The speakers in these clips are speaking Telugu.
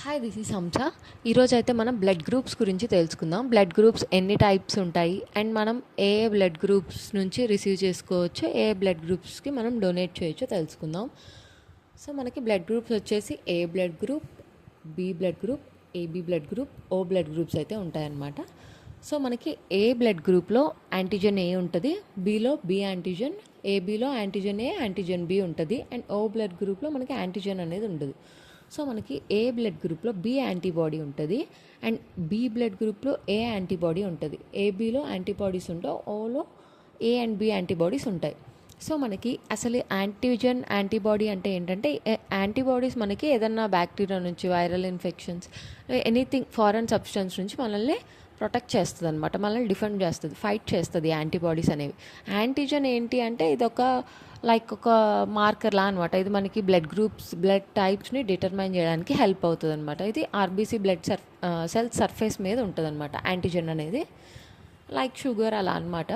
హాయ్, దిస్ ఈజ్ హంస. ఈరోజు అయితే మనం బ్లడ్ గ్రూప్స్ గురించి తెలుసుకుందాం. బ్లడ్ గ్రూప్స్ ఎన్ని టైప్స్ ఉంటాయి అండ్ మనం ఏ బ్లడ్ గ్రూప్స్ నుంచి రిసీవ్ చేసుకోవచ్చు, ఏ బ్లడ్ గ్రూప్స్కి మనం డొనేట్ చేయొచ్చో తెలుసుకుందాం. సో మనకి బ్లడ్ గ్రూప్స్ వచ్చేసి A blood group, B blood group, AB blood group, O blood groups అయితే ఉంటాయన్నమాట. సో మనకి ఏ బ్లడ్ గ్రూప్లో యాంటీజన్ ఏ ఉంటుంది, బిలో బి యాంటీజన్, ఏబిలో యాంటీజన్ ఏ, యాంటీజన్ బి ఉంటుంది అండ్ ఓ బ్లడ్ గ్రూప్లో మనకి యాంటీజన్ అనేది ఉండదు. సో మనకి ఏ బ్లడ్ గ్రూప్లో బి యాంటీబాడీ ఉంటుంది అండ్ బి బ్లడ్ గ్రూప్లో ఏ యాంటీబాడీ ఉంటుంది, ఏబిలో యాంటీబాడీస్ ఉంటాయి, ఓలో ఏ అండ్ బి యాంటీబాడీస్ ఉంటాయి. సో మనకి అసలు యాంటీజన్ యాంటీబాడీ అంటే ఏంటంటే, యాంటీబాడీస్ మనకి ఏదన్నా బ్యాక్టీరియా నుంచి, viral infections, anything foreign substance నుంచి మనల్ని ప్రొటెక్ట్ చేస్తుంది అనమాట, మనల్ని డిఫెండ్ చేస్తుంది, ఫైట్ చేస్తుంది యాంటీబాడీస్ అనేవి. యాంటీజన్ ఏంటి అంటే ఇదొక ఒక మార్కర్లా అనమాట. ఇది మనకి బ్లడ్ గ్రూప్స్, బ్లడ్ టైప్స్ని డిటర్మైన్ చేయడానికి హెల్ప్ అవుతుంది అనమాట. ఇది ఆర్బీసీ బ్లడ్ సెల్ సర్ఫేస్ మీద ఉంటుంది అనమాట యాంటీజన్ అనేది, లైక్ షుగర్ అలా అనమాట.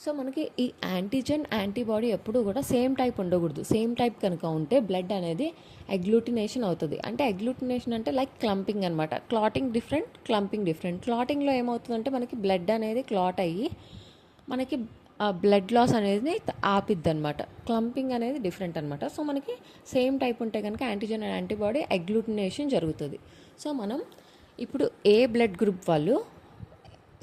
సో మనకి ఈ యాంటీజన్ యాంటీబాడీ ఎప్పుడు కూడా సేమ్ టైప్ ఉండకూడదు. సేమ్ టైప్ కనుక ఉంటే బ్లడ్ అనేది అగ్లూటినేషన్ అవుతుంది. అంటే అగ్లూటినేషన్ అంటే లైక్ క్లంపింగ్ అనమాట. Clotting different, clumping different. క్లాటింగ్లో ఏమవుతుందంటే మనకి బ్లడ్ అనేది క్లాట్ అయ్యి మనకి బ్లడ్ లాస్ అనేది ఆపిద్ది అనమాట. క్లంపింగ్ అనేది డిఫరెంట్ అనమాట. సో మనకి సేమ్ టైప్ ఉంటే కనుక యాంటీజన్ అండ్ యాంటీబాడీ అగ్లూటినేషన్ జరుగుతుంది. సో మనం ఇప్పుడు ఏ బ్లడ్ గ్రూప్ వాళ్ళు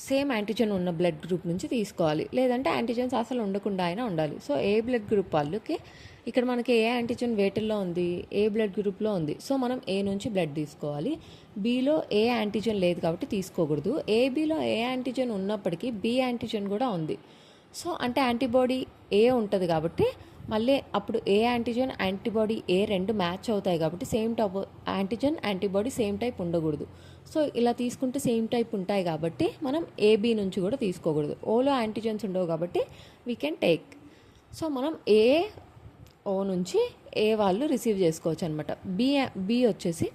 సేమ్ యాంటీజన్ ఉన్న బ్లడ్ గ్రూప్ నుంచి తీసుకోవాలి, లేదంటే యాంటీజన్స్ అసలు ఉండకుండా అయినా ఉండాలి. సో ఏ బ్లడ్ గ్రూప్ వాళ్ళకి ఇక్కడ మనకి ఏ యాంటీజన్ వేటిల్లో ఉంది, ఏ బ్లడ్ గ్రూప్లో ఉంది. సో మనం ఏ నుంచి బ్లడ్ తీసుకోవాలి. బీలో ఏ యాంటీజన్ లేదు కాబట్టి తీసుకోకూడదు. ఏబీలో ఏ యాంటీజన్ ఉన్నప్పటికీ బి యాంటీజన్ కూడా ఉంది. సో అంటే యాంటీబాడీ ఏ ఉంటుంది కాబట్టి మళ్ళీ అప్పుడు ఏ యాంటీజన్ యాంటీబాడీ ఏ రెండు మ్యాచ్ అవుతాయి కాబట్టి same type antigen antibody same type ఉండకూడదు. సో ఇలా తీసుకుంటే సేమ్ టైప్ ఉంటాయి కాబట్టి మనం ఏబీ నుంచి కూడా తీసుకోకూడదు. ఓలో యాంటీజన్స్ ఉండవు కాబట్టి వీ కెన్ టేక్. సో మనం ఓ నుంచి ఏ వాళ్ళు రిసీవ్ చేసుకోవచ్చు అనమాట. బి వచ్చేసి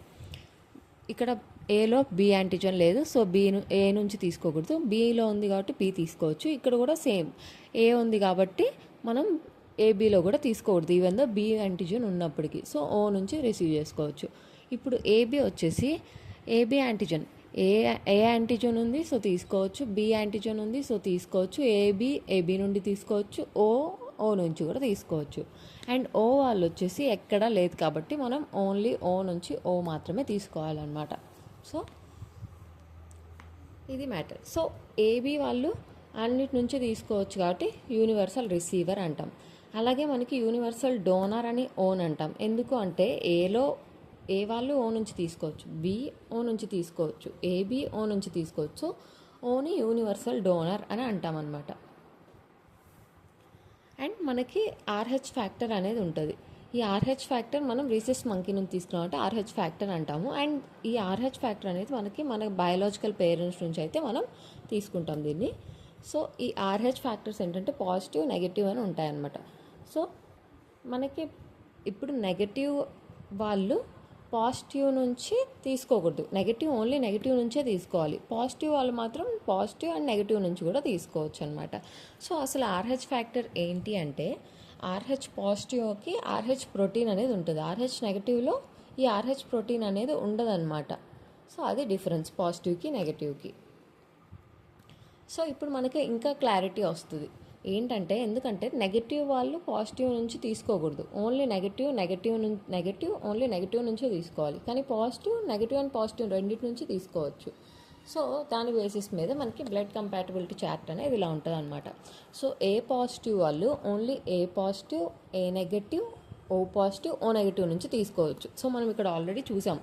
ఇక్కడ ఏలో బి యాంటీజన్ లేదు, సో ఏ నుంచి తీసుకోకూడదు. బిలో ఉంది కాబట్టి బి తీసుకోవచ్చు. ఇక్కడ కూడా సేమ్ ఏ ఉంది కాబట్టి మనం ఏబీలో కూడా తీసుకోకూడదు, ఈవెన్ దో బి యాంటీజన్ ఉన్నప్పటికీ. సో ఓ నుంచి రిసీవ్ చేసుకోవచ్చు. ఇప్పుడు ఏబీ వచ్చేసి ఏబీ యాంటీజన్, ఏ యాంటీజన్ ఉంది సో తీసుకోవచ్చు, బి యాంటీజన్ ఉంది సో తీసుకోవచ్చు, ఏబీ నుండి తీసుకోవచ్చు, ఓ నుంచి కూడా తీసుకోవచ్చు. అండ్ ఓ వాళ్ళు వచ్చేసి ఎక్కడా లేదు కాబట్టి మనం ఓన్లీ ఓ నుంచి ఓ మాత్రమే తీసుకోవాలన్నమాట. సో ఇది మ్యాటర్. సో ఏబీ వాళ్ళు అన్నిటి నుంచి తీసుకోవచ్చు కాబట్టి యూనివర్సల్ రిసీవర్ అంటాం. అలాగే మనకి యూనివర్సల్ డోనర్ అని ఓన్ అంటాం. ఎందుకు అంటే ఏ వాళ్ళు ఓ నుంచి తీసుకోవచ్చు, బి ఓ నుంచి తీసుకోవచ్చు, ఏబి ఓ నుంచి తీసుకోవచ్చు. ఓని యూనివర్సల్ డోనర్ అని అంటాం అనమాట. అండ్ మనకి ఆర్హెచ్ ఫ్యాక్టర్ అనేది ఉంటుంది. ఈ ఆర్హెచ్ ఫ్యాక్టర్ మనం రీసెస్ మంకీ నుంచి తీసుకున్నామంటే ఆర్హెచ్ ఫ్యాక్టర్ అంటాము. అండ్ ఈ ఆర్హెచ్ ఫ్యాక్టర్ అనేది మన బయాలజికల్ పేరెంట్స్ నుంచి అయితే మనం తీసుకుంటాం దీన్ని. సో ఈ ఆర్హెచ్ ఫ్యాక్టర్స్ ఏంటంటే పాజిటివ్, నెగిటివ్ అని ఉంటాయన్నమాట. సో మనకి ఇప్పుడు నెగటివ్ వాళ్ళు పాజిటివ్ నుంచి తీసుకోకూడదు, ఓన్లీ నెగిటివ్ నుంచే తీసుకోవాలి. పాజిటివ్ వాళ్ళు మాత్రం పాజిటివ్ అండ్ నెగిటివ్ నుంచి కూడా తీసుకోవచ్చు అనమాట. సో అసలు ఆర్హెచ్ ఫ్యాక్టర్ ఏంటి అంటే, ఆర్హెచ్ పాజిటివ్కి ఆర్హెచ్ ప్రోటీన్ అనేది ఉంటుంది, ఆర్హెచ్ నెగిటివ్లో ఈ ఆర్హెచ్ ప్రోటీన్ అనేది ఉండదన్నమాట. సో అది డిఫరెన్స్ పాజిటివ్కి నెగిటివ్కి. సో ఇప్పుడు మనకి ఇంకా క్లారిటీ వస్తుంది ఏంటంటే, ఎందుకంటే నెగిటివ్ వాళ్ళు పాజిటివ్ నుంచి తీసుకోకూడదు, ఓన్లీ నెగిటివ్ ఓన్లీ నెగిటివ్ నుంచే తీసుకోవాలి. కానీ నెగిటివ్ అండ్ పాజిటివ్ రెండింటి నుంచి తీసుకోవచ్చు. సో దాని బేసిస్ మీద మనకి బ్లడ్ కంపాటబిలిటీ చార్ట్ అనేది ఇలా ఉంటుంది అనమాట. సో ఏ పాజిటివ్ వాళ్ళు only A positive, A negative, O positive, O negative నుంచి తీసుకోవచ్చు. సో మనం ఇక్కడ ఆల్రెడీ చూసాం,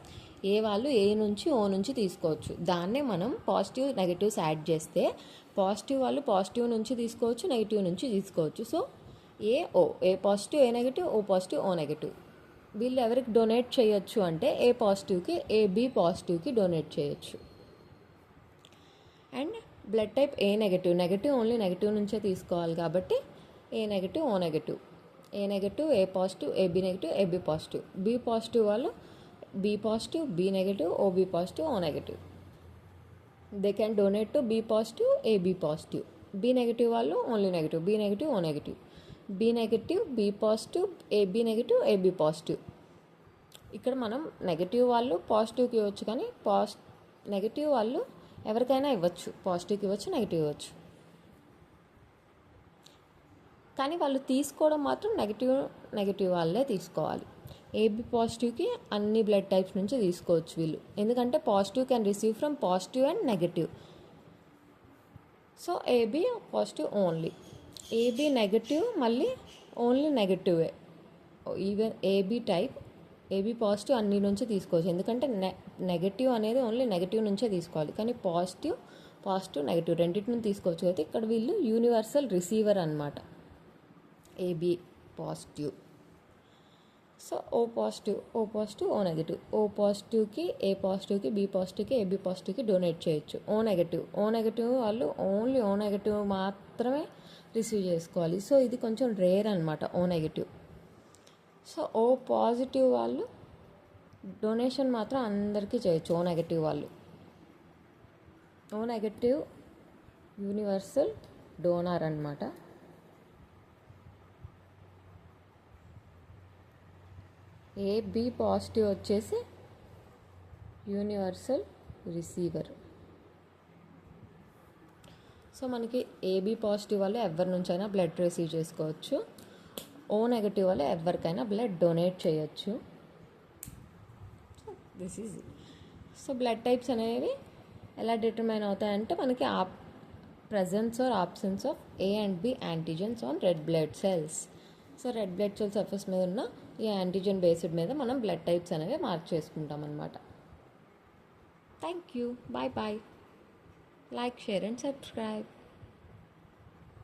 ఏ వాళ్ళు ఏ నుంచి ఓ నుంచి తీసుకోవచ్చు. దాన్నే మనం పాజిటివ్ నెగిటివ్స్ యాడ్ చేస్తే పాజిటివ్ వాళ్ళు పాజిటివ్ నుంచి తీసుకోవచ్చు, నెగిటివ్ నుంచి తీసుకోవచ్చు. So A positive, A negative, O positive, O negative. వీళ్ళు ఎవరికి డొనేట్ చేయొచ్చు అంటే ఏ పాజిటివ్కి, బి పాజిటివ్కి డొనేట్ చేయొచ్చు. And blood type A negative only negative నుంచే తీసుకోవాలి కాబట్టి A negative, O negative, A negative, A positive, AB negative, AB positive. B positive వాళ్ళు B positive, B negative, O B positive, O negative. They can donate to B positive, AB positive. B negative వాళ్ళు only negative, B negative, O negative. B negative, B positive, AB negative, AB positive. ఇక్కడ మనం నెగటివ్ వాళ్ళు పాజిటివ్కి ఇవ్వచ్చు, కానీ నెగటివ్ వాళ్ళు ఎవరికైనా ఇవ్వచ్చు, పాజిటివ్కి ఇవ్వచ్చు, నెగిటివ్ ఇవ్వచ్చు. కానీ వాళ్ళు తీసుకోవడం మాత్రం నెగిటివ్ వాళ్ళే తీసుకోవాలి. ఏబి పాజిటివ్కి అన్ని బ్లడ్ టైప్స్ నుంచి తీసుకోవచ్చు వీళ్ళు, ఎందుకంటే positive can receive from positive and negative. So AB positive only, AB negative మళ్ళీ ఓన్లీ నెగటివే. ఈవెన్ ఏబి పాజిటివ్ అన్ని నుంచి తీసుకోవచ్చు, ఎందుకంటే నెగటివ్ అనేది ఓన్లీ నెగటివ్ నుంచే తీసుకోవాలి. కానీ పాజిటివ్ నెగటివ్ రెండింటి నుంచి తీసుకోవచ్చు. అయితే ఇక్కడ వీళ్ళు యూనివర్సల్ రిసీవర్ అనమాట, AB positive. So O positive O negative, O పాజిటివ్కి ఏ పాజిటివ్కి బి పాజిటివ్కి ఏబి పాజిటివ్కి డొనేట్ చేయొచ్చు. ఓ నెగటివ్ వాళ్ళు ఓన్లీ ఓ నెగటివ్ మాత్రమే రిసీవ్ చేసుకోవాలి. సో ఇది కొంచెం రేర్ అనమాట, O negative. So O positive వాళ్ళు డొనేషన్ మాత్రం అందరికీ చేయొచ్చు. ఓ నెగటివ్ వాళ్ళు, ఓ నెగటివ్ యూనివర్సల్ డోనార్ అనమాట. ఏబి పాజిటివ్ వచ్చేసి యూనివర్సల్ రిసీవర్. సో మనకి ఏబి పాజిటివ్ వాళ్ళు ఎవరి నుంచైనా బ్లడ్ రిసీవ్ చేసుకోవచ్చు, ఓ నెగటివ్ వాళ్ళు ఎవరికైనా బ్లడ్ డొనేట్ చేయొచ్చు. This is so blood types అనేవి ఎలా డిటర్మైన్ అవుతాయంటే మనకి presence or absence of A and B antigens on red blood cells. So red blood cells surface మీద ఉన్న ఈ యాంటీజెన్ బేస్డ్ మీద మనం బ్లడ్ టైప్స్ అనేవి మార్క్ చేసుకుంటాం అనమాట. Thank you, bye bye. Like, share and subscribe.